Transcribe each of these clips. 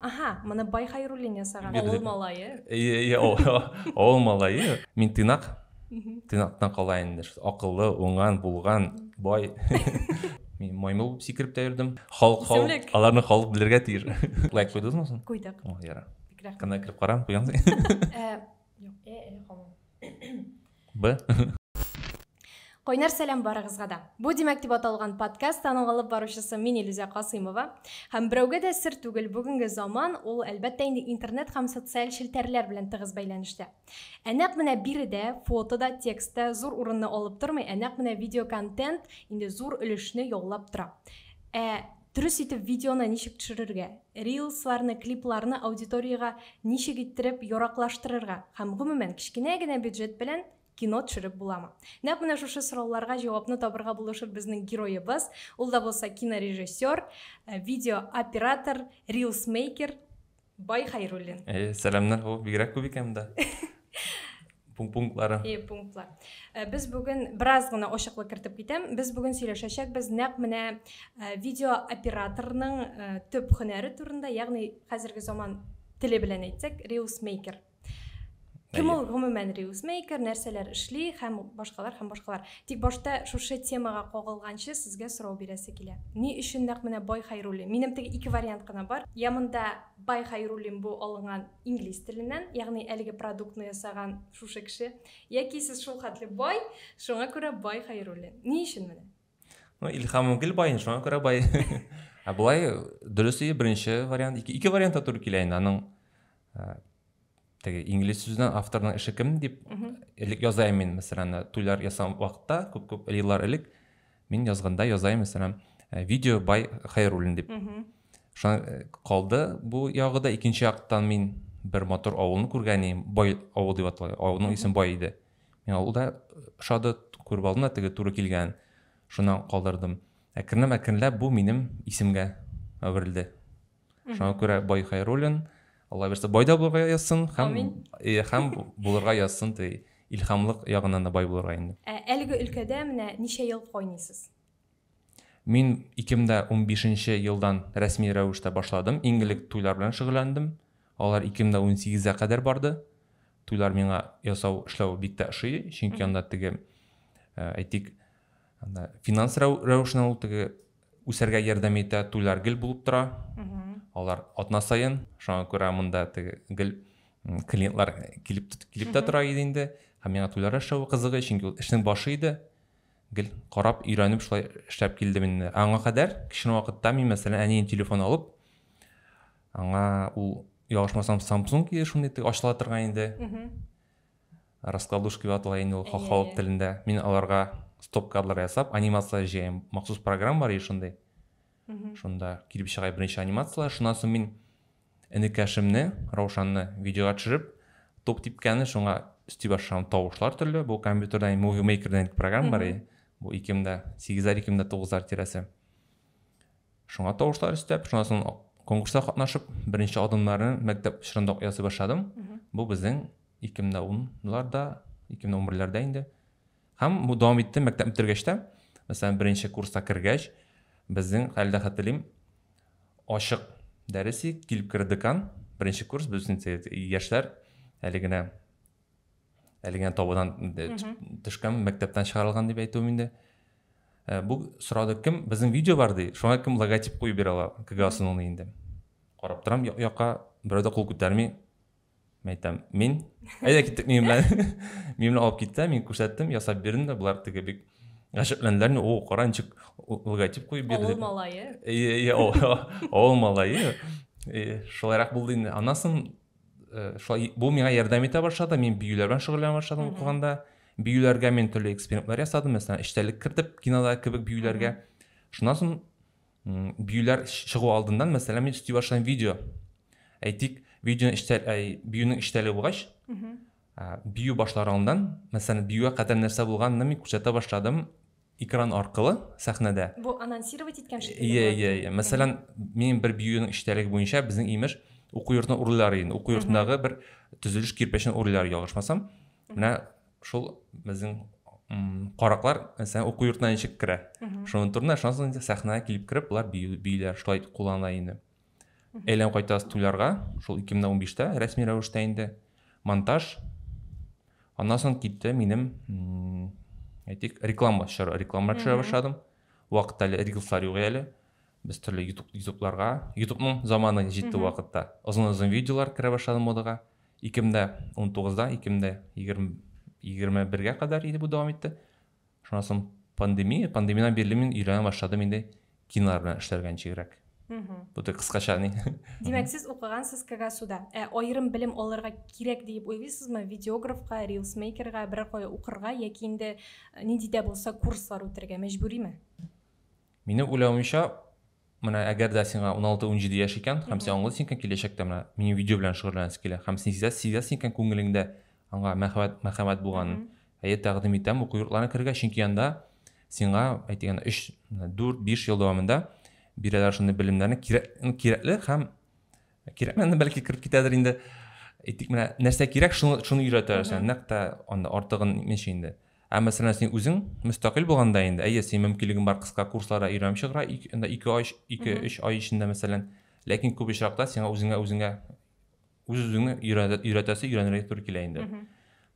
Аха, мына бай Хайруллин ясаган. Авыл малайы. Авыл малайы. Мин тыйнактан калайын инде. Акыллы, уңган, булган, бай. Мин маймыл булып сикереп тә йөрдем. Халык, аларны халык белергә тиеш. Лайк куйдыңызмы соң? Куйдык. О, яра. Кандай кирип карам, куйгансың? Б. Койнар сәлам барыгызга да. Бу димәк дип аталган подкаст аның алып баручысы мин Илүзә Касыймова. Һәм берәүгә дә сер түгел, бүгенге заман ул әлбәттә инде интернет һәм социаль челтәрләр белән тыгыз бәйләнештә. Әнәк менә биредә, фотода, текстта зур урынны алып тормый, әнәк менә видеоконтент инде зур өлешне яулап тора. Дөрес итеп видеоны ничек төшерергә, рилсларны, клипларны аудиторияга ничек иттереп яраклаштырырга һәм гомумән кичкенә генә бюджет белән кино төшереп буламы? Нәкъ менә шушы сорауларга җавапны табырга булышыр безнең героебыз. Ул да булса кинорежиссер, видеооператор, рилсмейкер Бай Хайруллин. Сәламнар, о, бигрәк күп икән да. Пунктлары. Пунктлар. Без бүген бераз гына ачыклык кертеп китәм. Без бүген сөйләшәчәкбез нәкъ менә видеооператорның төп һөнәре турында, ягъни хәзерге заман теле белән әйтсәк, рилсмейкер. Кем ул гомумән рилсмейкер, нәрсәләр эшли һәм башкалар. Тик башта шушы темага кагылганчы сезгә сорау бирәсе килә. Ни өчен нәкъ менә Бай Хайруллин? Минем теге ике вариант кына бар. Я монда Бай Хайруллин бу алынган инглиз теленнән, ягъни әлеге продуктны ясаган шушы кеше, яки сез шул хәтле бай, шуңа күрә Бай Хайруллин. Ни өчен менә? Ну, илһамым гел бай, шуңа күрә бай. Булай дөресе беренче вариант, ике вариантта туры килә инде. Аның инглиз сүзеннән авторның эше кем дип элек язайм мин, мәсәлән, туйлар ясаган вакытта, күп еллар элек мин язганда язайм, мәсәлән, видео Бай Хайруллин дип. Шуңа калды бу ягыда. Икенче яктан мин бер мотор авылны күргәнем, Бай авыл дип аталган. Авылның исеме Бай иде. Мин авылда шады күреп алдым да, теге туры килгән. Шуннан калдырдым. Әкренләп бу минем исемгә әверелде. Шуңа күрә Бай Хайруллин. Алла берсе байда булырга язсын, һәм булырга язсын, илһамлык ягыннан да бай булырга инде. Әлеге өлкәдә менә ничә ел кайныйсыз? Мин 2015 елдан рәсми рәвештә башладым. Иң элек туйлар белән шөгыльләндем. Алар 2018-гә кадәр барды. Туйлар миңа ясау эшләү бик тә ошый, чөнки анда теге әйтик, анда финанс рәвешенә ул теге үсәргә ярдәм итә, туйлар гел булып тора. Алар атна сайын, шуңа күрә монда теге гел клиентлар килеп тә тора иде инде. Һәм миңа туйлар эшләү кызыгы, чөнки ул эшнең башы иде. Гел карап, өйрәнеп шулай эшләп килдем инде. Аңа кадәр кичне вакытта мин мәсәлән әнием телефон алып, аңа ул ялгышмасам Samsung иде, шундый ачыла торган инде. Раскладушка дип атала инде ул халык телендә. Мин аларга стоп-кадлар ясап, анимация җыям. Махсус программа бар шундый. Шунда килеп чыгай беренче анимациялар. Шуннан соң мин энекәшемне, Раушанны видеога төшереп, топ типкәне, шуңа өсти башлам тавышлар төрле. Бу компьютердан Movie Maker-дан программа бар. Бу 2008-2009 тирәсе. Шуңа тавышлар өстәп, шуннан соң конкурста катнашып, беренче адымнарны мәктәп эшендә ясый башладым. Бу безнең 2010ларда, 2011ләрдә инде. Һәм бу дәвам итте мәктәп бетергәч тә, мәсәлән, беренче курска кергәч, безнең хәлдә хәтерлим, ачык дәресе килеп кердекан, беренче курс безнең яшьләр әлегенә табудан төшкән, мәктәптән чыгарылган дип әйтүем инде. Бу сорады кем? Безнең видео бар ди. Шуңа кем логотип куеп бирә ала? Кыгасын ул инде. Карап торам, якка берәү дә кул күтәрми. Мәйтәм, мин әйдә киттек мин белән алып китте, мин күрсәттем, ясап бирдем дә, булар теге бик ғашикләнделәр. О, каранчык логотип куеп бирде. Авыл малайы. Авыл малайы. Шулайрак булды инде. Анасын шулай бу миңа ярдәм итә башлады. Мин биюләр белән шөгыльләнә башладым укыганда. Биюләргә мин төрле экспериментлар ясадым, мәсәлән, эчтәлек кертеп кинода кебек биюләргә. Шуннан соң биюләр чыгу алдыннан, мәсәлән, мин өсти башладым видео. Әйтик, биюнең эчтәлеге булгач, бию башлар алдыннан, мәсәлән, биюгә кадәр нәрсә булганны мин күрсәтә башладым экран аркылы сәхнәдә. Бу анонсировать иткән шикелле. Ие. Мәсәлән, мин бер биюнең эчтәлеге буенча безнең имеш уку йортының урлары инде. Уку йортындагы бер төзелеш кирпечен урлары ялгышмасам, менә шул безнең караклар, мәсәлән, уку йортына ничек керә. Шуның турында, шуннан соң сәхнәгә килеп кереп, булар биюләр шулай куллана инде. әйләнеп кайтасыз туйларга, шул 2015-тә рәсми рәвештә инде монтаж. Аннан соң китте минем әйтик реклама төшерә башладым. Вакытта рилслар юк әле. Без төрле YouTube'ның заманы җитте вакытта. Озын видеолар керә башлады модага. 2019-да, 2021-гә кадәр иде бу дәвам итте. Шуннан соң пандемиядан бирле мин өйрәнә башладым инде кинолар белән эшләргә ничегрәк. Бу да кыскача ни. Димәк, сез укыгансыз КГСУда. Аерым белем алырга кирәк дип уйлыйсызмы? Видеографка, рилсмейкерга, бер кая укырга яки инде нинди дә булса курслар үтәргә мәҗбүриме? Минем уйлавымча, менә әгәр дә сиңа 16-17 яшь икән, һәм син аңлыйсың икән киләчәктә менә минем видео белән шөгыльләнәсең килә, һәм син сизәсең икән күңелеңдә аңа мәхәббәт булганын, тәкъдим итәм уку йортларына керергә, чөнки анда сиңа әйтгән 3-4-5 ел дәвамында бирәләр шундый белемнәрне кирәкле һәм кирәкмәгәнне бәлки киреп китәдер инде. Әйтик менә нәрсә кирәк, шуны өйрәтәләр, нәкъ тә анда артыгын ничә инде. Мәсәлән, син үзең мөстәкыйль булганда инде, син мөмкинлегең бар кыска курсларда өйрәнеп чыгыра, 2-3 ай эчендә мәсәлән, ләкин күп очракта сиңа үзеңне өйрәнергә туры килә инде.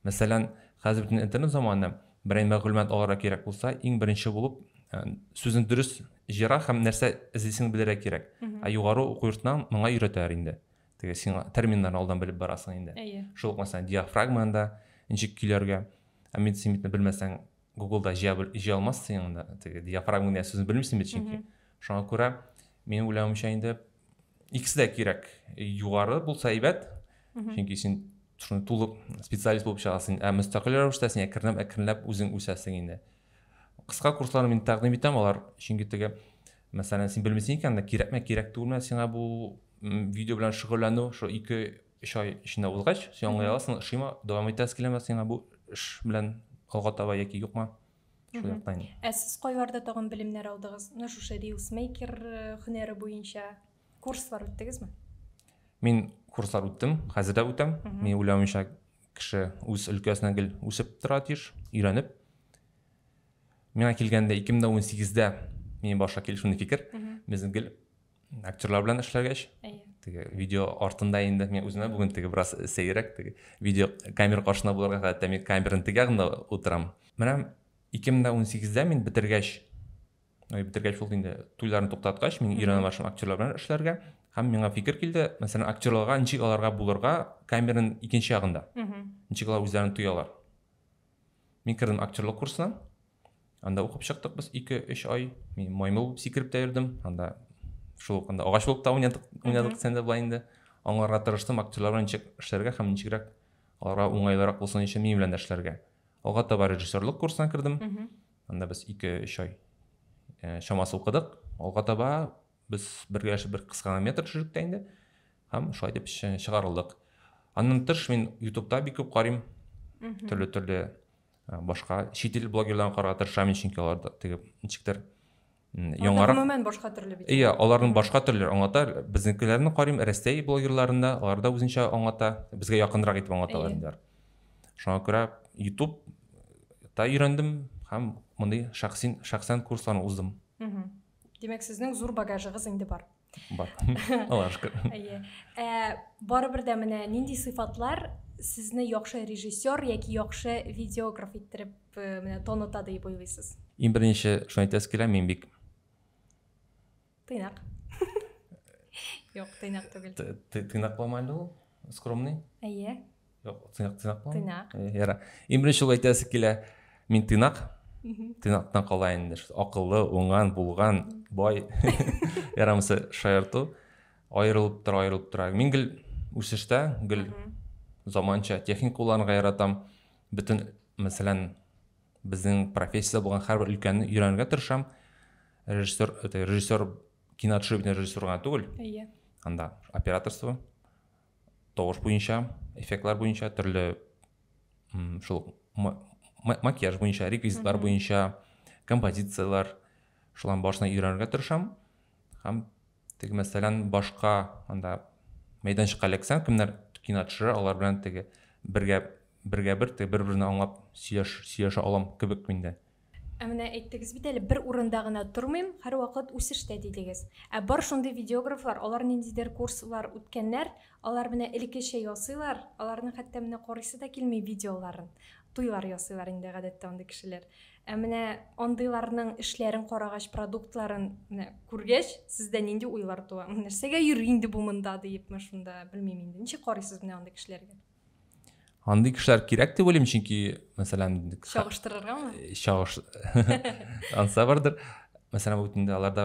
Мәсәлән, хәзер бөтен интернет заманында берәй мәгълүмат алырга кирәк булса, иң беренче булып сүзен дөрес җыра һәм нәрсә эзлисең белергә кирәк. Югары уку йортыннан моңа өйрәтәләр инде. Теге сиңа терминнарны алдан белеп барасың инде. Шул мәсәлән диафрагманда ничек көйләргә. Мен син белмәсәң, Google-да җыя алмассың анда. Теге диафрагма дигән сүзне белмисең бит чөнки. Шуңа күрә минем уйлавымча инде икесе дә кирәк. Югары булса әйбәт. Чөнки син шуны тулы специалист булып чыгасың. Мөстәкыйль рәвештә син әкренләп үзең үсәсең инде. Кыска курсларны мин тәкъдим итәм, алар чөнки теге мәсәлән син белмисең икән дә кирәк түгелме сиңа бу видео белән шөгыльләнү, шу 2-3 ай эчендә узгач, син аңлый аласың, шуңа дәвам итәсең киләме сиңа бу эш белән алга таба яки юкмы? Шул яктан. Сез кайларда тагын белемнәр алдыгыз? Менә шушы рилсмейкер һөнәре буенча курслар үттегезме? Мин курслар үттем, хәзер дә үтәм. Мин уйлавымча кеше үз өлкәсенә гел үсеп тора тиеш, өйрәнеп. Миңа килгәндә 2018-дә минем башка килешүне фикер, безнең гел актерлар белән эшләргәч, теге видео артында инде мен үземә бүген теге бераз сәйрәк теге видео камера каршына булырга хәтта мин камераның теге ягында утырам. Менә 2018-дә мин бетергәч булды инде туйларны туктаткач, мин өйрәнә башладым актерлар белән эшләргә. Һәм миңа фикер килде, мәсәлән, актерларга ничек аларга булырга камераның икенче ягында. Ничек алар үзләрен туялар. Мин кирдем актерлык курсына. Анда укып чыктык без 2-3 ай. Мин маймыл булып сикереп тә йөрдем. Анда шул анда агач булып та уйнадык сәндә була инде. Аңларга тырыштым актерлар белән ничек эшләргә һәм ничегрәк аларга уңайлырак булсын өчен мин белән эшләргә. Алга таба режиссерлык курсына кирдем. Анда без 2-3 ай шамасы укыдык. Алга таба без бер кыска метр төшердек тә инде. Һәм шулай дип чыгарылдык. Аннан тыш мин YouTube'да бик күп карыйм. Төрле башка чит ил блогерларын карарга тырышам, чөнки аларда теге ничектер яңарак. Гомумән башка төрле бит. Аларның башка төрләре аңлата. Безнекеләрне карыйм, Рәсәй блогерларында, аларда үзенчә аңлата, безгә якынрак итеп аңлаталар инде. Шуңа күрә YouTube-та өйрәндем һәм мондый шәхсән курсларны уздым. Димәк, сезнең зур багажыгыз инде бар. Бар. Аллаһка шөкер. Барыбер дә менә нинди сыйфатлар сезне яхшы режиссер яки яхшы видеограф иттереп менә таныта дип уйлыйсыз? Иң беренче шуны әйтәсе килә, мин бик тыйнак. Юк, тыйнак түгел. Тыйнак булмады ул? Скромный? Юк, тыйнак булмады. Тыйнак. Яра. Иң беренче ул әйтәсе килә, мин тыйнак. Тыйнактан кала инде. Акыллы, уңган, булган, бай. Ярамсы шаярту. Аерылып тора. Мин гел үсештә, гел заманча техник кулланырга яратам. Бөтен, мәсәлән, безнең профессия булган һәрбер өлкәнне өйрәнергә тырышам. Режиссер кино төшерү режиссерга түгел. Анда операторство, тавыш буенча, эффектлар буенча, төрле шул макияж буенча, реквизитлар буенча, композициялар, шуларны башына өйрәнергә тырышам. Һәм теге мәсәлән башка анда мәйданчыкка эләксәң, кемнәр кино төшерә, алар белән теге бер-берне аңлап сөйләшә алам кебек миндә. Менә әйттегез бит әле, бер урында гына тормыйм, һәр вакыт үсештә дидегез. Бар шундый видеографлар, алар ниндидер курслар үткәннәр, алар менә элеккечә ясыйлар, аларның хәтта менә карыйсы да килми видеоларын. Туйлар ясыйлар инде гадәттә андый кешеләр. Менә андыйларның эшләрен карагач, продуктларын күргәч, сездә нинди уйлар туа? Нәрсәгә йөри инде бу монда дип, шунда белмим инде. Ничек карыйсыз менә андый кешеләргә? Андый кешеләр кирәк дип уйлыйм, чөнки, мәсәлән, Чагыштырыргамы? Анса бардыр. Мәсәлән, бүтәндә аларда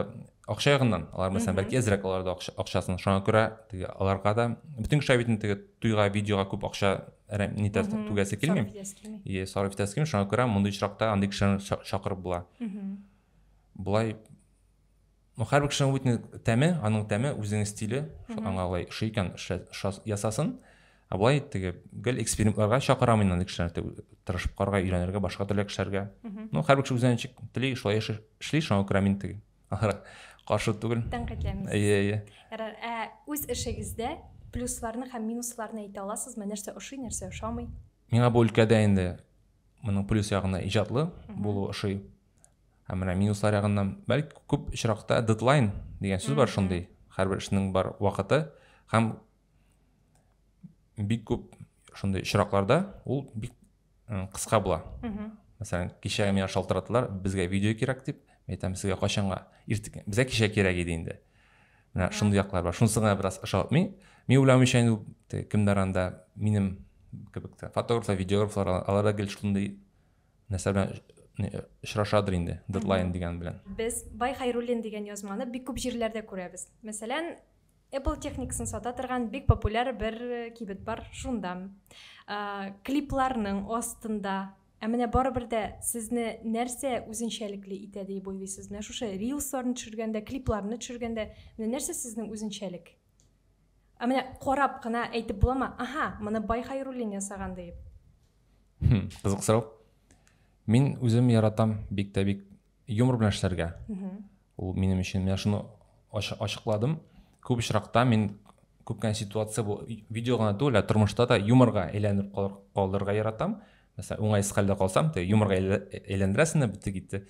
акча ягыннан, алар мәсәлән бәлки әзрәк аларда акчасын. Шуңа күрә теге аларга да бүтән кешеләр бит теге туйга, видеога күп акча нитәс түгәсе килми. Сарыф итәсе килми. Шуңа күрә мондый очракта андый кешеләрне чакырып була. Булай һәр кешенең бүтән тәме, аның тәме, үзенең стиле, аңа алай шый икән ясасын. Булай теге гел экспериментларга чакырамын андый кешеләрне, тырышып карарга, өйрәнергә, башка төрле кешеләргә. Һәр кеше үзенчә тели, шулай эшли, шуңа күрә мин теге каршы түгел. Тәнкыйтьләмисез. Үз эшегездә плюсларны һәм минусларны әйтә аласызмы? Нәрсә ошый, нәрсә ошамый? Миңа бу өлкәдә инде моның плюс ягына иҗатлы булу ошый. Һәм менә минуслар ягыннан бәлки күп очракта дедлайн дигән сүз бар шундый. Һәрбер эшнең бар вакыты һәм бик күп шундый очракларда ул бик кыска була. Мәсәлән, кичә миңа шалтыраталар, безгә видео кирәк дип, әйтәм, сезгә качанга? Безгә кичә кирәк иде инде. Менә шундый яклар бар. Шунысы гына бераз ошатмый. Мин уйламыйча инде кемдер анда минем кебек фотографлар, видеографлар аларда гел шундый нәрсә белән очрашадыр инде, дедлайн дигән белән. Без Бай Хайруллин дигән язманы бик күп җирләрдә күрәбез. Мәсәлән, Apple техникасын сата торган бик популяр бер кибет бар шунда. Клипларның астында, менә барыбер дә сезне нәрсә үзенчәлекле итә дип уйлыйсыз? Менә шушы рилсларны төшергәндә, клипларны төшергәндә, менә нәрсә сезнең үзенчәлек? Менә карап кына әйтеп буламы? Аха, моны Бай Хайруллин ясаган дип. Кызык сорау. Мин үзем яратам бик тә бик юмор белән эшләргә. Ул минем өчен, менә шуны ачыкладым. Күп очракта мин күпкә ситуация бу видео гына түгел, тормышта да юморга әйләнеп калдырырга яратам. Мәсәлән, уңайсыз хәлдә калсам, юморга әйләндерәсен битте китте.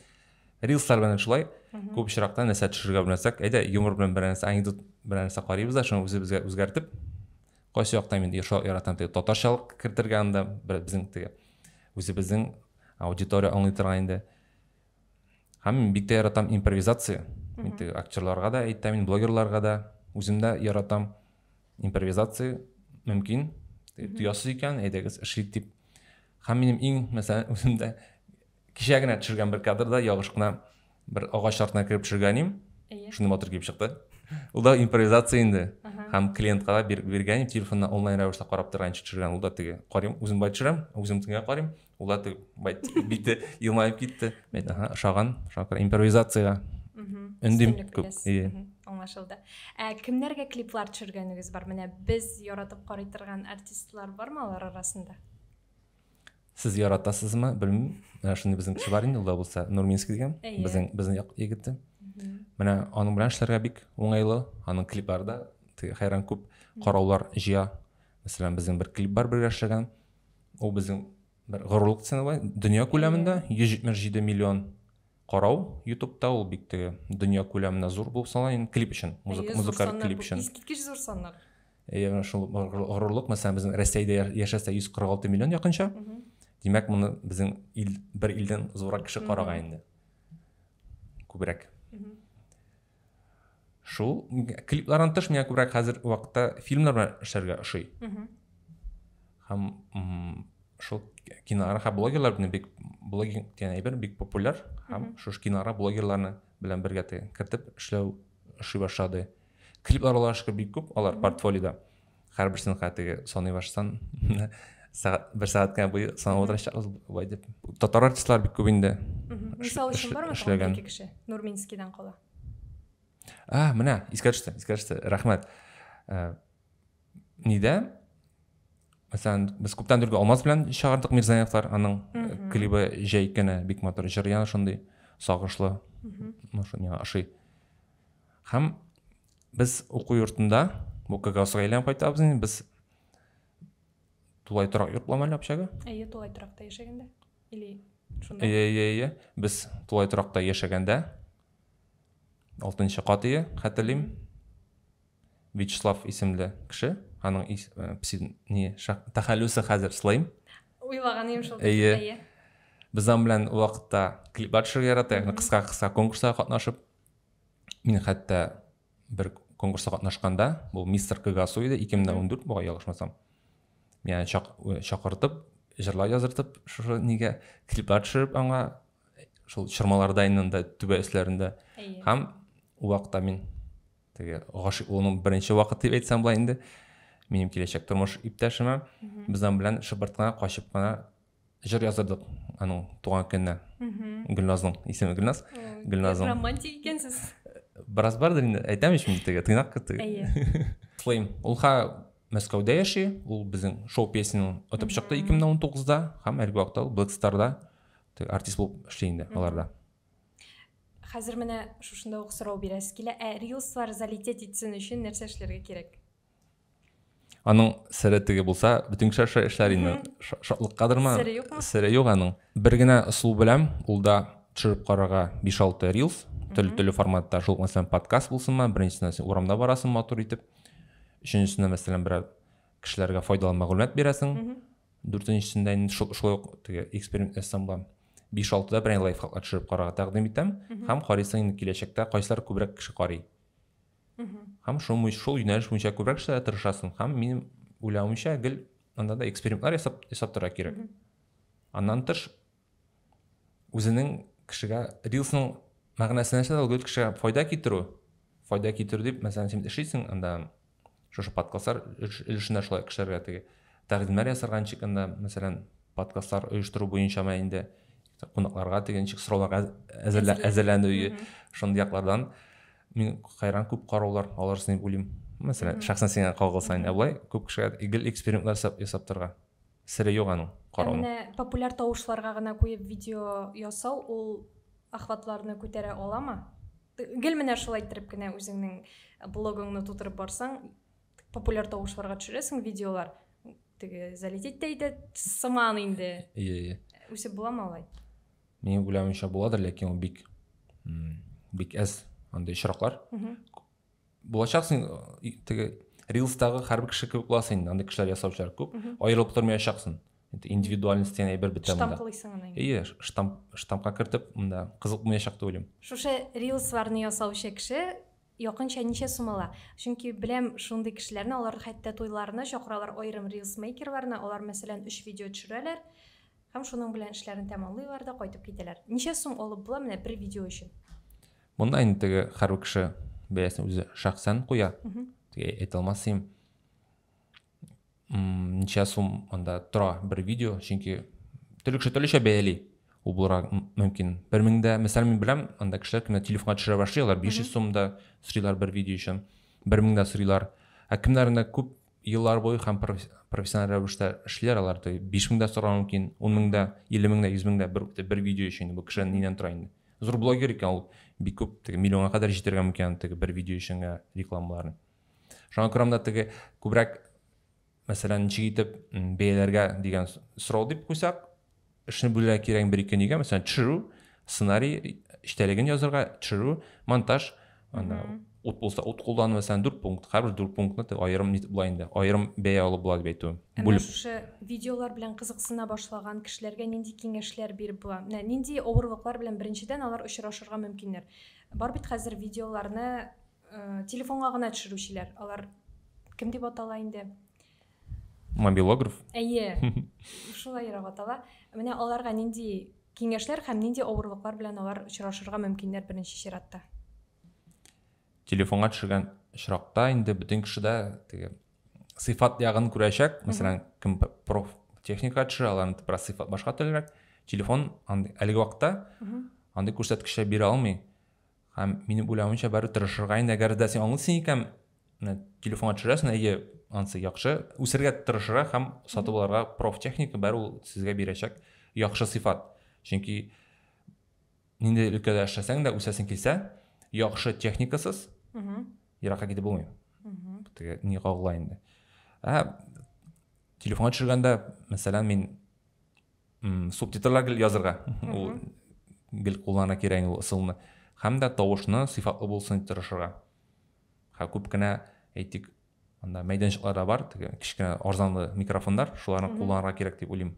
Рилслар белән шулай күп очракта нәрсә төшерергә белсәк, әйдә юмор белән берәрсе анекдот белән нәрсә карыйбыз да, шуны үзебезгә үзгәртеп, кайсы якта мин яратам теге татарчалык кертергә анда безнең теге үзебезнең аудитория аңлый торган инде. Һәм бик тә яратам импровизация. Мин теге актерларга да әйтәм, блогерларга да үземдә яратам импровизация мөмкин. Туясыз икән, әйдәгез эшлик дип. Һәм минем иң, мәсәлән, үземдә кичә генә төшергән бер кадрда ягыш кына бер агач артына кирип төшергәнем. Шундый матур килеп чыкты. Ул да импровизация инде. Һәм клиентка биргән, телефоннан онлайн рәвештә карап торганчы төшергән. Ул да теге карыйм, үзем бай төшерәм, үзем тиңә карыйм. Ул да теге бай бите елмаеп китте. Мен ошаган, шакыр импровизацияга. Өндим күп. Аңлашылды. Кемнәргә клиплар төшергәнегез бар? Менә без яратып карый торган артистлар бармы алар арасында? Сез яратасызмы? Белмим. Менә шундый безнең кеше бар инде, ул да булса Нурминский дигән. Безнең як егете. Менә аның белән эшләргә бик уңайлы. Аның клипларда хайран күп караулар җыя. Мәсәлән, безнең бер клип бар бергә эшләгән. Ул безнең бер горурлык сцена, дөнья күләмендә 177 миллион карау YouTube'та, ул бик теге дөнья күләмендә зур булып саналган клип өчен, музыкаль клип өчен. Искиткеч зур саннар. Шул горурлык, мәсәлән, безнең Россиядә яшәсә 146 миллион якынча. Димәк, моны безнең бер илдән зуррак кеше караган инде. Күбрәк. Шул клиплардан тыш миңа күбрәк хәзер вакытта фильмнар белән эшләргә ошый. Һәм шул кинолар һәм блогерлар белән бик блогинг дигән әйбер бик популяр. Һәм шуш кинолар блогерларны белән бергә кертеп эшләү ошый башлады. Клиплар алашка бик күп, алар портфолиода. Һәрберсен хәтиге саный башсан, бер сәгатькә буе санап утырачакбыз бай дип. Татар артистлар бик күп инде. Мисал өчен бармы такой кеше? Нурминскийдан кала. Менә, искә төште. Рәхмәт. Нидә? Мәсәлән, без күптән түгел Алмаз белән чыгардык Мирзаевлар, аның клибы җәй көне бик матур җыр яна шундый сагышлы. Шуны ашый. Һәм без уку йортында бу Кагасга әйләнеп кайтабыз инде. Без тулай торак йорт буламы әле общага? Тулай торакта яшәгәндә. Или Иә, біз Тулай тұрақта яшәгәндә 6-нчы катые хәтерлим. Вячеслав исемле кеше, аның тәхәллүсе хәзер слайм. Уйлаган идем шул. Без аның белән вакытта клиплар төшерергә ярата, кыска конкурста катнашып. Мин хәтта бер конкурста катнашканда, бу Мистер Кагасу иде, 2014 буга ялгышмасам. Мен чакыртып, җырлар языртып, шушы нигә клиплар төшереп аңа шул чырмаларда инде түбә өсләрендә. Һәм вакытта мин теге гашык улының беренче вакыты дип әйтсәм була инде. Минем киләчәк тормыш иптәшемә без аның белән шыбырткана, качып кына җыр язырдык аның туган көненә. Гөлназның исеме Гөлназ. Гөлназның. Романтик икәнсез. Бераз бардыр инде. Әйтәм ич мин теге тыйнак теге. Слайм. Ул Мәскәүдә яши, ул безнең шоу песняның отып чыкты 2019-да, һәм әлеге вакытта ул Black Star'да артист булып эшли инде аларда. Хәзер менә шушында ук сорау бирәс килә. Рилслар залететь итсен өчен нәрсә эшләргә кирәк? Аның сәре теге булса, бүтән кеше эшләр инде. Шатлыккадырмы? Сәре юкмы? Сәре юк аның. Бер генә ысул беләм, ул да төшереп карарга 5-6 рилс, төрле форматта, шул мәсәлән подкаст булсынмы, беренчесенә син урамда барасың матур итеп. Өченчесенә мәсәлән бер кешеләргә файдалы мәгълүмат бирәсең. Дүртенчесендә инде шулай теге эксперимент ясам була. 5-6да бер лайфхаклар төшереп карарга тәкъдим итәм. Һәм карыйсың инде киләчәктә кайсылар күбрәк кеше карый. Һәм шул юнәлеш буенча күбрәк эшләргә тырышасың. Һәм минем уйлавымча гел анда да экспериментлар ясап торырга кирәк. Аннан тыш үзенең кешегә рилсның мәгънәсенә ул кешегә файда китерү. Файда китерү дип, мәсәлән, син эшлисең, анда шушы подкастлар өлешендә шулай кешеләргә теге тәкъдимнәр ясарга ничек анда, мәсәлән, подкастлар оештыру буенча ма инде кунакларга теге ничек сорауларга әзерләнү, шундый яклардан мин хайран күп караулар алырсын дип уйлыйм. Мәсәлән, шәхсән сиңа калгылсаң, булай күп кешегә игел экспериментлар ясап торырга. Сире юк аның карауның. Менә популяр тавышларга гына куеп видео ясау, ул охватларны күтәрә аламы? Гел менә шулай итеп кенә үзеңнең блогыңны тутырып барсаң, популяр тавышларга төшерәсең видеолар. Теге залететь итә сыман инде. Үсеп буламы алай? Мин уйлавымча буладыр, ләкин ул бик әз андай очраклар. Булачаксың теге рилстагы һәрбер кеше кебек буласың инде, андай кешеләр ясаучылар күп. Аерылып тормаячаксың. Индивидуальность дигән әйбер бит монда. Штамп кылыйсың аны. Штампка кертеп, монда кызык булмаячак дип уйлыйм. Шушы рилсларны ясаучы кеше якынча ничә сум ала? Чөнки беләм шундый кешеләрне, алар хәтта тойларына чакыралар, айрым рилсмейкерларны, алар мәсәлән 3 видео төшерәләр. Һәм шуның белән эшләрен тәмамлыйлар да кайтып китәләр. Ничә сум алып була менә бер видео өчен? Монда инде теге һәрбер кеше бәясен үзе шәхсән куя. Теге әйтә алмассың. Ничә сум анда тора бер видео, чөнки төрлечә бәяли. Ул булырга мөмкин. 1000дә, мәсәлән, мин беләм, анда кешеләр кемнәр телефонга төшерә башлыйлар, 500 сумда сорыйлар бер видео өчен, 1000дә сорыйлар. Ә кемнәрне күп еллар буе һәм профессиональ рәвештә эшләр алар, 5000дә сорар мөмкин, 10000дә, 50000дә, 10000дә бер видео өчен. Бу кеше нидән тора инде? Зур блогер икән ул, бик күп, теге миллионга кадәр җитәргә мөмкин теге бер видео өчен рекламаларны. Шуңа күрә теге күбрәк мәсәлән, ничек итеп бәяләргә дигән сорау дип куйсак, эшне бүләргә кирәк бер ике нигә, мәсәлән, төшерү, сценарий, эштәлеген язырга, төшерү, монтаж, анда ут булса, ут куллану, мәсәлән, 4 пункт, һәрбер 4 пунктны аерым нитеп була инде, аерым бәя алып була дип әйтү. Шушы видеолар белән кызыксына башлаган кешеләргә нинди киңәшләр биреп була? Менә нинди авырлыклар белән беренчедән алар очрашырга мөмкиннәр? Бар бит хәзер видеоларны телефонга гына төшерүчеләр. Алар кем дип атала инде? Мобилограф. Шулай атала. Менә аларга нинди киңәшләр һәм нинди авырлыклар белән алар очрашырга мөмкиннәр беренче чиратта? Телефонга төшергән очракта инде бөтен кешедә теге сыйфат ягын күрәчәк. Мәсәлән, кем проф техника төшерә, аларны бераз сыйфат башка төрлерәк. Телефон әлеге вакытта андый күрсәткечләр бирә алмый. Һәм минем уйлавымча бары тырышырга инде, әгәр дә син аңлыйсың икән, телефонга төшерәсең, ансы яхшы үсәргә тырышырга һәм сатып алырга профтехника бары ул сезгә бирәчәк яхшы сыйфат. Чөнки нинди өлкәдә эшләсәң дә үсәсең килсә, яхшы техникасыз еракка китеп булмый. Теге ни кагыла инде. Телефонга төшергәндә, мәсәлән, мин субтитрлар гел язырга. Ул гел куллана кирәк ул ысулны. Һәм дә тавышны сыйфатлы булсын дип тырышырга. Күп кенә әйтик, анда мәйданчыкларда бар, кичкенә арзанлы микрофондар, шуларны кулланырга кирәк дип уйлыйм.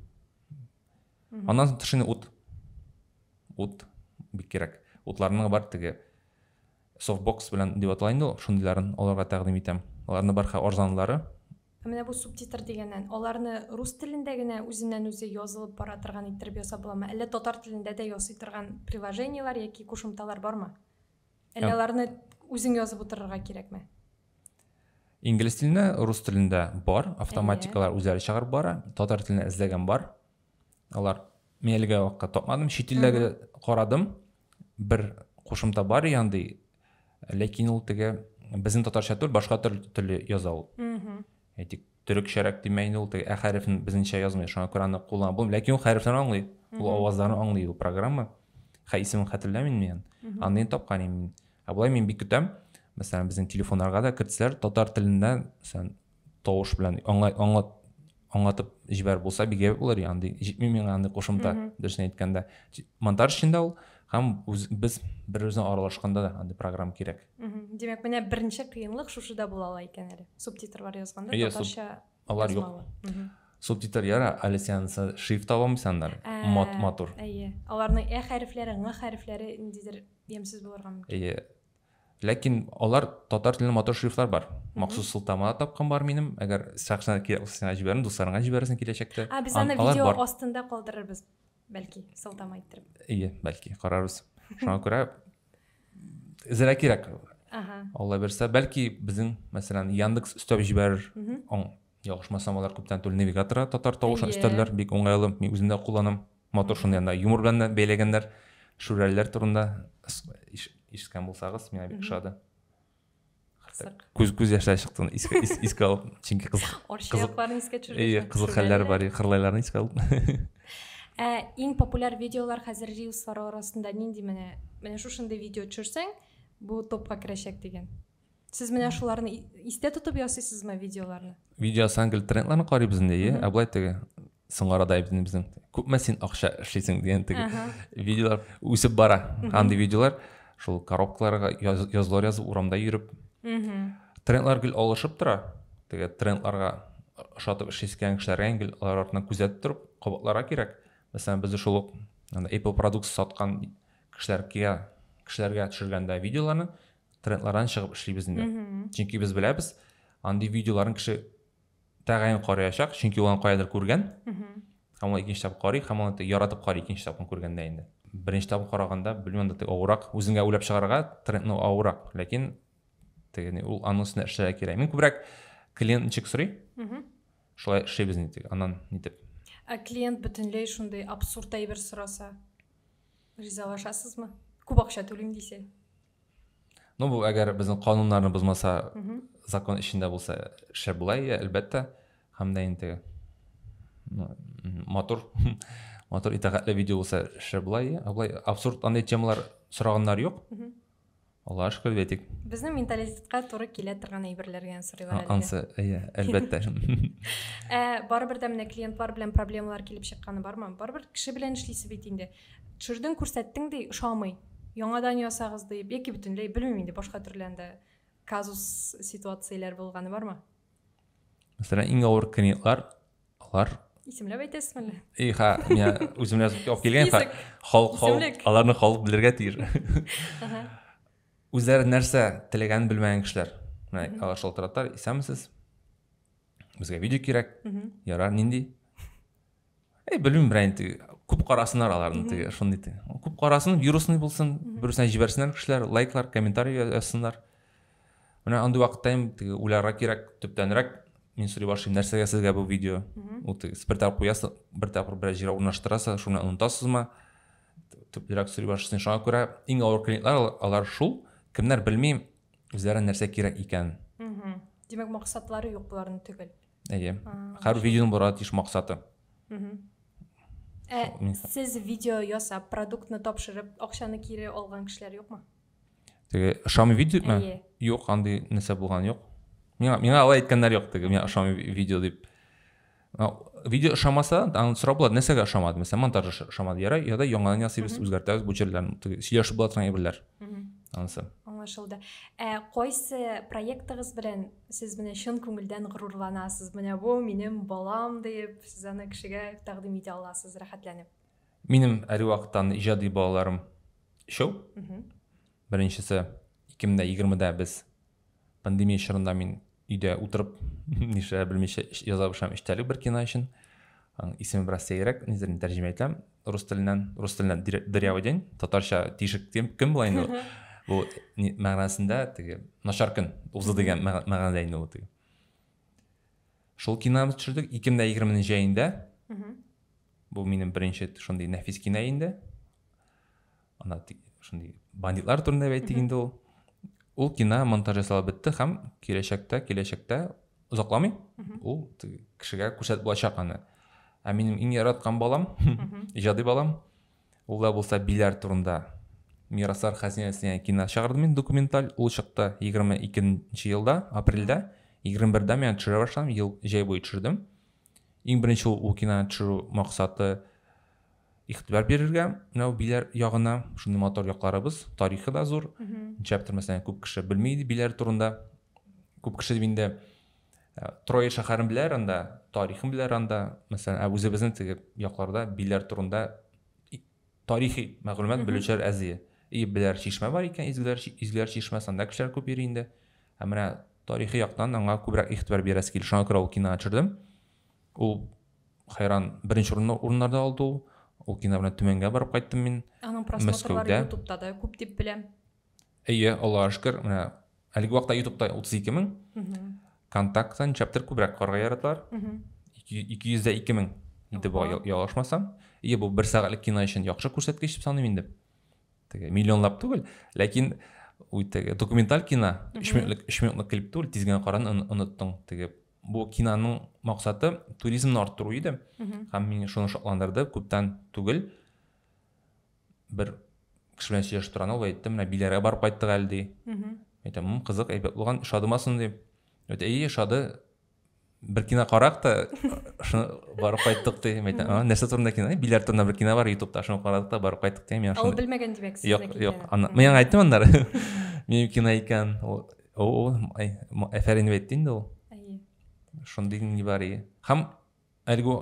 Аннан тышыны ут бик кирәк. Утларның бар softbox белән дип атала инде, шундыйларын аларга тәкъдим итәм. Аларны бар арзанлылары. Менә бу субтитр дигәннән, аларны рус телендә генә үзеннән-үзе язылып бара торган иттереп ясап буламы? Әллә татар телендә дә ясый торган приложениелар яки кушымталар бармы? Әллә аларны үзең язып утырырга кирәкме? Инглиз телендә, рус телендә бар, автоматикалар үзләре чыгарып бара, татар телендә эзләгән бар. Алар мин әлегә вакытта тапмадым, чит телдәге карадым. Бер кушымта бар янды, ләкин ул безнең татарча түгел, башка телле яза ул. Әйтик, төрекчәрәк димәйин ул, хәрефен безнеңчә язмый, шуңа күрә аны кулланып булмый. Ләкин ул хәрефләрне аңлый, ул авазларны аңлый ул программа. Исемен хәтерләмим мин. Аны тапкан мин. Булай мин бик көтәм. Мәсәлән, безнең телефоннарга да кертсәләр, татар телендә тавыш белән аңлатып җибәр булса, бик ябып булыр янды. Җитми миңа аны кушымта, дөресен әйткәндә. Монтаж өчен ул һәм без бер-беребезне аралашканда да андый программа кирәк. Димәк, менә беренче кыенлык шушыда була ала икән әле. Субтитрлар язганда татарча алар юк. Субтитр яра, әле сен шрифт аламысыңдар. Матур. Аларның хәрефләре, хәрефләре ниндидер ямьсез булырга мөмкин. Ләкин алар татар телендә матур шрифтлар бар. Махсус сылтама тапкан бар минем. Әгәр шәхсән кирәк булса җибәрен, дусларыңа җибәрсен киләчәктә. Без аны видео астында калдырырбыз, бәлки, сылтама иттереп. Бәлки, карарбыз. Шуңа күрә эзләргә кирәк. Алла берсә, бәлки безнең, мәсәлән, Яндекс өстәп җибәрер. Яхшымасам алар күптән түгел навигаторга татар тавышын өстәлләр, бик уңайлы. Мин үзем дә кулланам. Матур шундый янда юмор белән бәйләгәннәр. Шүрәләр турында ишеткән булсагыз, миңа бик ошады. Күз яшьләр чыкты, искә алып, чөнки кызыкларны искә төшерәләр. Кызык хәлләр бар, хырлайларны искә алып. Иң популяр видеолар хәзер рилслар арасында нинди менә шушындай видео төшерсәң, бу топка керәчәк дигән. Сез менә шуларны истә тотып ясыйсызмы видеоларны? Видео сангыл трендларны карыйбыз инде, Аблай соңарада безнең күпме син акча эшлисең дигән видеолар үсеп бара. Андый видеолар шул коробкаларга язлар язып урамда йөреп. Трендлар гел алышып тора. Трендларга ошатып эшлискән кешеләргә гел алар артыннан күзәтеп торып, кабатларга кирәк. Мәсәлән, без шул Apple продукт саткан кешеләргә төшергәндә видеоларны трендлардан чыгып эшлибез инде. Чөнки без беләбез, андый видеоларны кеше тәгаен карыячак, чөнки ул аны каядыр күргән. Һәм ул икенче тапкыр карый, һәм аны яратып карый икенче тапкыр күргәндә инде. Беренче тапкыр караганда, белмәм дә авырак, үзеңгә уйлап чыгарга трендны авырак, ләкин ул аның өстенә эшләргә кирәк. Мин күбрәк клиент ничек сорый? Шулай эшләбез инде, аннан нитеп. Клиент бөтенләй шундый абсурд әйбер сораса, ризалашасызмы? Күп акча түлим дисә. Бу әгәр безнең кануннарны бозмаса, закон эчендә булса, эшләр була, әлбәттә. Һәм дә инде матур итәгатьле видео булса, эшләр була. Аблай абсурд андый темалар сораганнар юк. Аллаһ шөкер әйтик. Безнең менталитетка туры килә торган әйберләргә сорыйлар әле. Ансы, әлбәттә. Барыбер дә менә клиентлар белән проблемалар килеп чыкканы бармы? Барыбер кеше белән эшлисе бит инде. Төшердең, күрсәттең ди, ошамый. Яңадан ясагыз дип, яки бөтенләй белмим инде, башка төрләрендә казус ситуацияләр булганы бармы? Мәсәлән, иң авыр клиентлар, алар исемләп әйтәсезме? Мин үземне алып килгән, аларны халык белергә тиеш. Үзләре нәрсә теләгән белмәгән кешеләр. Менә алар шалтыраттар, исәмсез. Безгә видео кирәк. Ярар, нинди? Белмим, бирәнти күп карасыннар аларны, шундый. Күп карасын, вирусный булсын, берсенә җибәрсеннәр кешеләр, лайклар, комментарий язсыннар. Менә андый вакытта уйларга кирәк, төптәнрәк мин сорый башлыйм, нәрсәгә сезгә бу видео? Ул бер тапкыр куясыз, бер тапкыр бер җиргә урнаштырасыз, шуны онытасызмы? Төплерәк сорый башлыйсың. Шуңа күрә иң авыр клиентлар алар шул, кемнәр белмим, үзләре нәрсә кирәк икән. Димәк, максатлары юк буларның түгел. Һәр видеоның бар тиеш максаты. Сез видео ясап, продуктны тапшырып, акчаны кире алган кешеләр юкмы? Ошамый видеоме? Юк, андый нәрсә булган юк. Миңа алай әйткәннәр юк, миңа ошамый видео дип. видео ошамаса аны сурап болады нәрсеге ошамады mesela монтаж ошамады я да яңадан ясыйбыз үзгәртәбез бу җирләрне сөйләшеп була торган әйберләр анысы аңлашылды. Кайсы проектыгыз белән сез менә чын күңелдән горурланасыз? Менә бу минем балам дип сез аны кешегә тәкъдим итә аласыз рәхәтләнеп. Минем әле вакыттан иҗади балаларым шоу. Беренчесе 2020дә без пандемия чорында мин өйдә утырып нишләр белмичә яза башлам иштәлек бер кино өчен. Исеме бераз сәйрәк, низерне тәрҗемә итәм. Рус теленнән дырявый день, татарча тишек кем була инде. Бу мәгънәсендә теге начар көн узды дигән мәгънәдә инде ул. Шул киноны төшердек 2020 җәендә. Бу минем беренче шундый нәфис кино инде. Ана шундый бандитлар турында әйтик инде ул. Ул кино монтаж ясалып бетте һәм киләчәктә озакламый ул кешегә күрсәтеп булачак аны. Ә минем иң яраткан балам, иҗади балам, ул да булса биләр турында Мираслар хәзинәсенә кино чыгарды мин документаль. Ул чыкты 22нче елда, апрельдә, 21дә мен төшерә башладым, ел җәй буе төшердем. Иң беренче ул киноны төшерү максаты игътибар бирергә, менә биләр ягына, шундый мотор якларыбыз, тарихы да зур. Чаптыр мәсәлән күп кеше белми иде биләр турында. Күп кеше инде Троя шәһәрен беләр анда, тарихын беләр анда. Мәсәлән, үзебезнең теге якларда биләр турында тарихи мәгълүмат белүчеләр әзие. Биләр чишмә бар икән, изгеләр чишмә санда кешеләр күп йөри инде. Ә менә тарихи яктан аңа күбрәк игътибар бирәсе килә. Шуңа күрә ул киноны төшердем. Ул хайран беренче урыннарда алды ул. Ул кино белән Төмәнгә барып кайттым мин. Аның просмотрлары YouTube'да да күп дип беләм. Аллаһка шөкер, менә әлеге вакытта YouTube'да 32,000. Контакттан чаптыр күбрәк карга яраталар. 202,000 инде бу ялгышмасам. Бу 1 сәгатьлек кино өчен яхшы күрсәткеч дип саныйм инде. Теге миллионлап түгел, ләкин ул теге документаль кино 3 минутлык клип түгел, тиз генә каран оныттың. Теге бу киноның максаты туризмны арттыру иде. Һәм мине шуны шатландырды. Күптән түгел бер кеше белән сөйләшеп торган ул әйтте, менә биләргә барып кайттык әле ди. Әйтәм, кызык, әйбәт булган, шадымасын дип. Шады bir кино карак та, шуны барып кайттык ди. Әйтәм, нәрсә турында кино? Биләр турында бер кино бар YouTube'да, шуны карадык та барып кайттык ди. Ул белмәгән димәк сезне кино. Юк, мен әйттем аннары. Минем кино икән. Әфәрин дип әйтте инде ул. Шундый ни бар иде. Һәм әлеге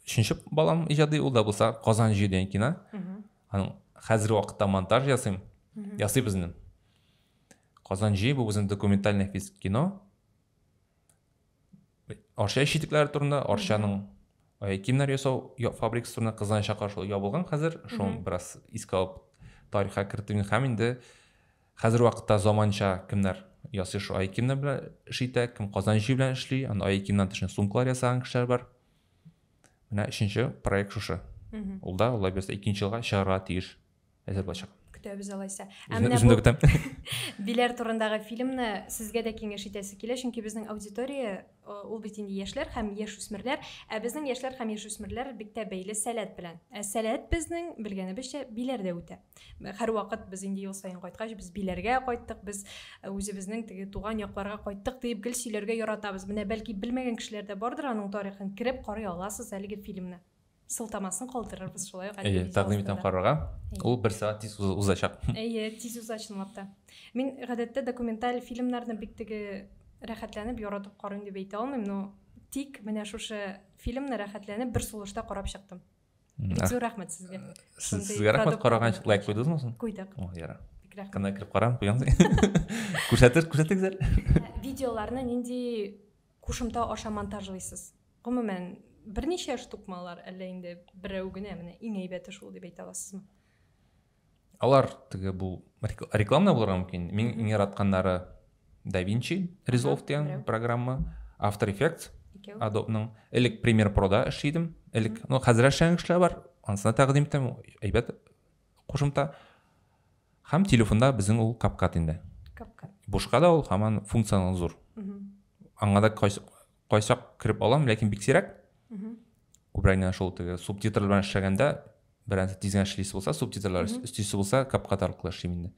өченче балам иҗади ул да булса Казан җыю дигән кино. Аның хәзер вакытта монтаж ясыйм. Ясыйбыз инде. Казан җыю бу безнең документаль нәфис кино. Арча читекләре турында, Арчаның кимнәр ясау фабрикасы турында Казан шәһәр шул ябылган хәзер. Шуны бераз искалып тарихка кертеп һәм инде хәзер вакытта заманча кемнәр ясый шу кимнәр белән эшләтә, кем Казан җыю белән эшли, анда кимнән тышны сумкалар ясаган кешеләр бар. Менә өченче проект шушы. Ул да алай булса 2нче елга чыгарга тиеш. Әзер булачак. Көтәбез алайса. Үземдә көтәм. Биләр турындагы фильмны сезгә дә киңәш итәсе килә, чөнки безнең аудитория ул бит инде яшьләр һәм яшүсмерләр, ә безнең яшьләр һәм яшүсмерләр бик тә бәйле сәләт белән. Сәләт безнең белгәнебезчә биләрдә үтә. Һәр вакыт без инде ел саен кайткач, без биләргә кайттык, без үзебезнең теге туган якларга кайттык дип гел сөйләргә яратабыз. Менә бәлки белмәгән кешеләр дә бардыр аның тарихын кереп карый аласыз әлеге фильмны. Сылтамасын калдырырбыз шулай ук. Тәкъдим итәм карарга. Ул 1 сәгать тиз узачак. Тиз узачынлап та. Мин гадәттә документаль фильмнарны бик теге рәхәтләнеп яратып карыйм дип әйтә алмыйм, но тик менә шушы фильмны рәхәтләнеп бер сулышта карап чыктым. Зур рәхмәт сезгә. Сезгә рәхмәт, караган лайк куйдыңызмы соң? Куйдык. Яра. Кандай кирип карам, куйгансың. Күрсәтегез. Видеоларны нинди кушымта аша монтажлыйсыз? Гомумән берничә штукмалар әллә инде берәү генә менә иң әйбәте шул дип әйтә аласызмы? Алар теге бу реклама булырга мөмкин. Мин иң яратканнары DaVinci Resolve дигән программа, After Effects, Adobe-ның элек Premiere Pro-да эшлидем. Элек, хәзер эшләгән кешеләр бар. Анысына тәкъдим итәм, әйбәт кушымта. Һәм телефонда безнең ул CapCut инде. CapCut. Бушка да ул һаман функционал зур. Аңа да кайсак кирип алам, ләкин бик сирәк. Күбрәгенә шул теге субтитрлар белән эшләгәндә беренче тиз генә эшлисе булса, субтитрлар өстисе булса, CapCut аркылы эшлим инде.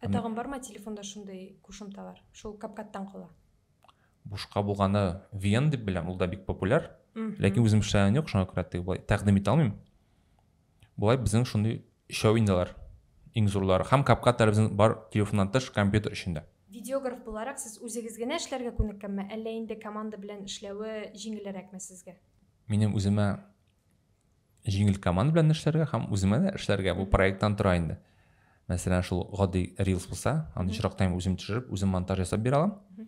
Тагын бармы телефонда шундый кушымталар? Шул CapCut'тан кала. бушка булганы VN дип беләм, ул да бик популяр. Ләкин үзем эшләгән юк, шуңа күрә теге булай тәкъдим итә алмыйм. Булай безнең шундый шоу-индалар, иң зурлары. Һәм CapCut безнең бар телефоннан тыш компьютер эчендә. Видеограф буларак сез үзегез генә эшләргә күнеккәнме, әллә инде команда белән эшләүе җиңелрәкме сезгә? Минем үземә җиңел команда белән эшләргә һәм үземә дә эшләргә бу проекттан тора инде. Мәсәлән, шул гади Reels булса, аны чирактан үзем төшереп, үзем монтаж ясап бирә алам.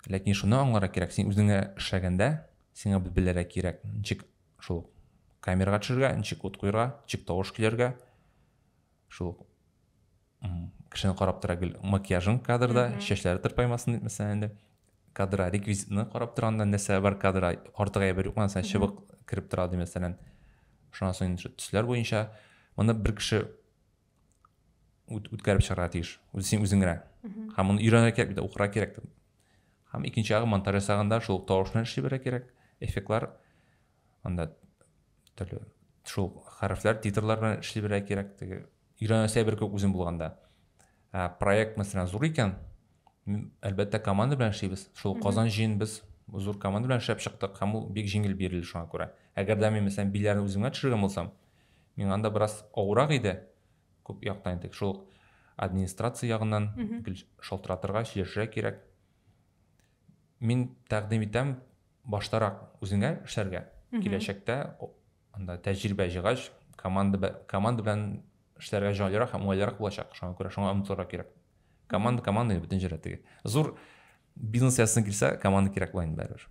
Ләкин шуны аңларга кирәк, син үзеңә эшләгәндә, сиңа белергә кирәк, ничек шул камерага төшерергә, ничек ут куярга, ничек тавыш килергә, шул кешене карап тора гел макияжын кадрда, чәчләре тырпаймасын дип мәсәлән инде, кадрга реквизитны карап торганда нәрсә бар кадрга, артык әйбер юк, мәсәлән, чыбык кирип тора ди мәсәлән. Шуннан соң төсләр буенча моны бер кеше үткәреп чыгарга тиеш, син үзең генә. Һәм моны өйрәнергә кирәк бит, укырга кирәк. Һәм икенче ягы монтаж ясаганда шул тавышны эшләргә кирәк, эффектлар, анда төрле шул хәрефләр, титрлар белән эшләргә кирәк. Теге өйрәнәсе бер күп үзем булганда. Проект мәсәлән зур икән, әлбәттә команда белән эшлибез. Шул Казан җыен без зур команда белән эшләп чыктык, һәм ул бик җиңел бирелде шуңа күрә. Әгәр дә мин мәсәлән биләрне үземә төшергән булсам, мин анда бераз авырак иде. Күп яктан тик шул администрация ягыннан шалтыратырга, сөйләшергә кирәк. Мин тәкъдим итәм баштарак үзеңә эшләргә. Киләчәктә анда тәҗрибә җыйгач, команда белән эшләргә җайлырак һәм уңайлырак булачак. Шуңа күрә шуңа омтылырга кирәк. Команда бөтен җирдә теге. Зур бизнес ясасын килсә, команда кирәк була инде бәрабәр.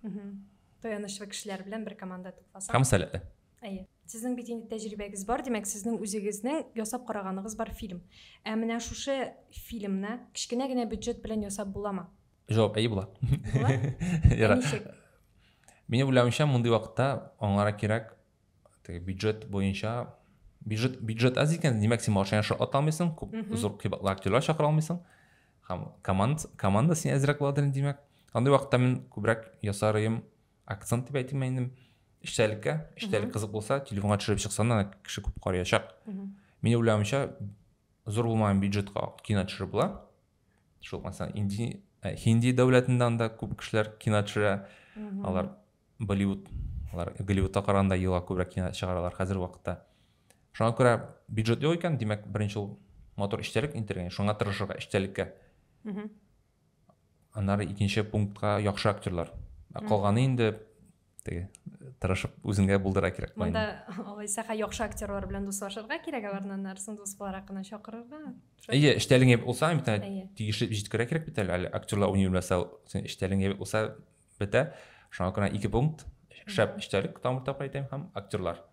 Танышлы кешеләр белән бер команда тупаса. Һәм сәләтле. Әйе. Сезнең бит инде тәҗрибәгез бар, димәк, сезнең үзегезнең ясап караганыгыз бар фильм. Менә шушы фильмны кичкенә генә бюджет белән ясап буламы? Җавап әйе була. Була? Минем уйлавымча, мондый вакытта аңларга кирәк, теге бюджет буенча бюджет аз икән, димәк, син машина ата алмыйсың, күп зур кыйбатлы актерлар чакыра алмыйсың. Һәм команда син әзрәк буладыр, димәк. Андый вакытта мин күбрәк ясарым, акцент дип әйтим инде. Эчтәлек кызык булса, телефонга төшереп чыксаң, аны кеше күп карыячак. Минем уйлавымча, зур булмаган бюджетка кино төшереп була. Шул мәсәлән, Хинди дәүләтендә анда күп кешеләр кино төшерә. Алар Голливудта караганда елга күбрәк кино чыгаралар хәзер вакытта. Шуңа күрә бюджет юк икән, димәк, беренче ул мотор эчтәлек интергән, шуңа тырышырга эчтәлеккә. Аннары икенче пунктка яхшы актерлар. Калганы инде теге тырышып үзеңгә булдыра кирәк. Монда алайса яхшы актерлар белән дуслашырга кирәк, аларның нарсын дус буларак кына чакырырга. Әйе, эчтәлегеңә булса, бит тиешле җиткерә кирәк бит әле. Актерлар уйный белсә, син эчтәлегеңә булса бетә. Шуңа күрә 2 пункт шәп эчтәлек тамыртап әйтәм һәм актерлар.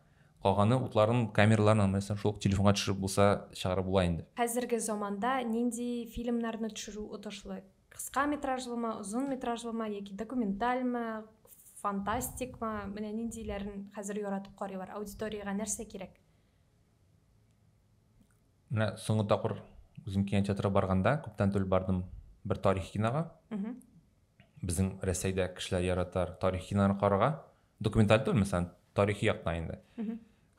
Калганы утларын, камераларын мәсәлән шул телефонга төшереп булса чыгарып була инде. Хәзерге заманда нинди фильмнарны төшерү отышлы? Кыска метражлымы, узун метражлымы, яки документальмы, фантастикмы? Менә ниндиләрен хәзер яратып карыйлар? Аудиторияга нәрсә кирәк? Менә соңгы тапкыр үзем кинотеатрга барганда, күптән түгел бардым бер тарихи кинога. Безнең Рәсәйдә кешеләр яратар тарихи киноны карарга. Документаль түгел, мәсәлән, тарихи яктан инде.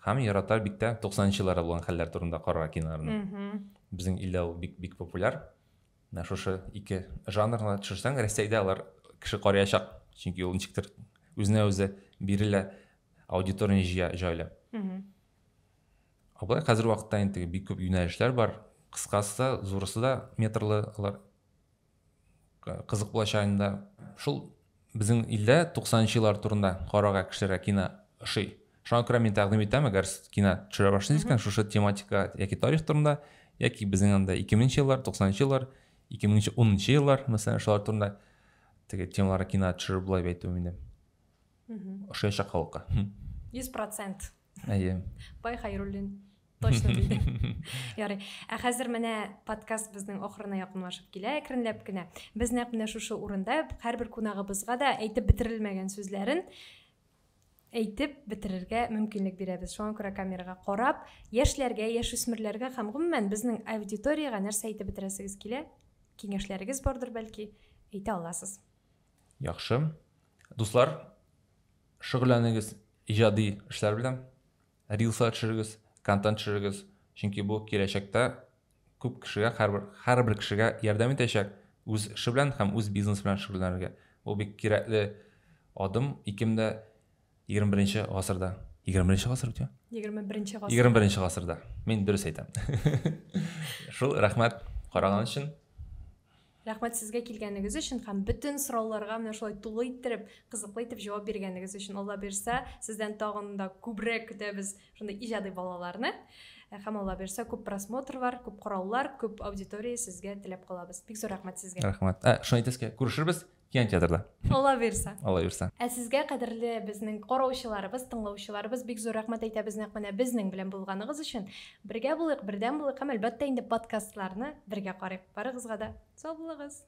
Һәм яратар бик тә 90-нчы елларда булган хәлләр турында карарга киноларны. Безнең илдә ул бик популяр. Менә шушы ике жанрны төшерсәң, Рәсәйдә алар кеше карыячак, чөнки ул ничектер үзенә-үзе бирелә аудитория җайлап. Абай хәзер вакытта инде бик күп юнәлешләр бар. Кыскасы, зурысы да метрлы алар кызык булачагында. Шул безнең илдә 90-нчы еллар турында карарга кешеләргә кино ошый. Шуңа күрә мин тәкъдим итәм, әгәр кино төшерә башлыйсың, шушы тематика яки тарих турында, яки безнең анда 2000-нчы еллар, 90-нчы еллар, 2010-нчы еллар, мәсәлән, шулар турында теге темаларга кино төшереп була дип әйтәм инде. Ошыячак халыкка. 100%. Әйе. Бай Хайруллин. Точно диде. Ярый. Хәзер менә подкаст безнең ахырына якынлашып килә, әкренләп кенә. Без нәкъ менә шушы урында һәрбер кунагыбызга да әйтеп бетерелмәгән сүзләрен әйтеп бетерергә мөмкинлек бирәбез. Шуңа күрә камерага карап, яшьләргә, яшүсмерләргә һәм гомумән безнең аудиторияга нәрсә әйтеп бетерәсегез килә? Киңәшләрегез бардыр бәлки, әйтә аласыз. Яхшы. Дуслар, шөгыльләнегез иҗади эшләр белән. Рилслар төшерегез, контент төшерегез. Чөнки бу киләчәктә күп кешегә, һәрбер кешегә ярдәм итәчәк. Үз эше белән һәм үз бизнес белән шөгыльләнергә. Ул бик кирәкле адым 2021 гасырда. 21 гасыр бит. 21 гасыр. 21 гасырда. Мин дөрес әйтәм. Шул рәхмәт караган өчен. Рәхмәт сезгә килгәнегез өчен һәм бөтен сорауларга менә шулай тулы иттереп, кызыклы итеп җавап биргәнегез өчен. Алла бирсә, сездән тагын да күбрәк көтәбез шундый иҗади балаларны. Һәм Алла бирсә, күп просмотрлар, күп караулар, күп аудитория сезгә теләп калабыз. Бик зур рәхмәт сезгә. Рәхмәт. Шуны әйтәскә, күрешербез кинотеатрда. Алла бирсә. Алла бирсә. Сезгә кадерле безнең караучыларыбыз, тыңлаучыларыбыз бик зур рәхмәт әйтәбез нәкъ менә безнең белән булганыгыз өчен. Бергә булыйк, бердәм булыйк һәм әлбәттә инде подкастларны бергә карыйк. Барыгызга да сау булыгыз.